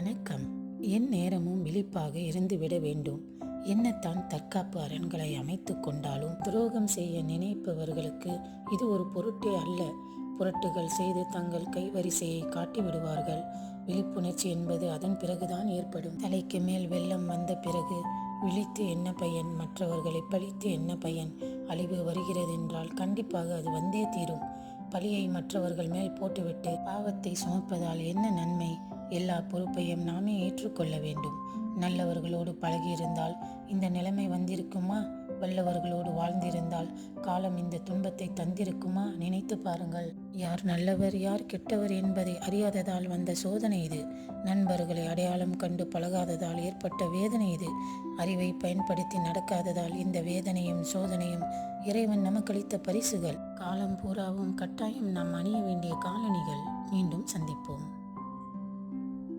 வணக்கம். என் நேரமும் விழிப்பாக இருந்துவிட வேண்டும். என்னத்தான் தற்காப்பு அரண்களை அமைத்து கொண்டாலும் துரோகம் செய்ய நினைப்பவர்களுக்கு இது ஒரு பொருட்டே அல்ல. புரட்டுகள் செய்து தங்கள் கைவரிசையை காட்டிவிடுவார்கள். விழிப்புணர்ச்சி என்பது அதன் பிறகுதான் ஏற்படும். தலைக்கு மேல் வெள்ளம் வந்த பிறகு விழித்து என்ன பயன்? மற்றவர்களை பழித்து என்ன பயன்? அழிவு வருகிறதென்றால் கண்டிப்பாக அது வந்தே தீரும். பழியை மற்றவர்கள் மேல் போட்டுவிட்டு பாவத்தை சுமப்பதால் என்ன நன்மை? எல்லா பொறுப்பையும் நாமே ஏற்றுக்கொள்ள வேண்டும். நல்லவர்களோடு பழகியிருந்தால் இந்த நிலைமை வந்திருக்குமா? வல்லவர்களோடு வாழ்ந்திருந்தால் காலம் இந்த துன்பத்தை தந்திருக்குமா? நினைத்து பாருங்கள். யார் நல்லவர் யார் கெட்டவர் என்பதை அறியாததால் வந்த சோதனை இது. நண்பர்களை அடையாளம் கண்டு பழகாததால் ஏற்பட்ட வேதனை இது. அறிவை பயன்படுத்தி நடக்காததால் இந்த வேதனையும் சோதனையும் இறைவன் நமக்களித்த பரிசுகள். காலம் பூராவும் கட்டாயம் நாம் அணிய வேண்டிய காலணிகள். மீண்டும் சந்திப்போம்.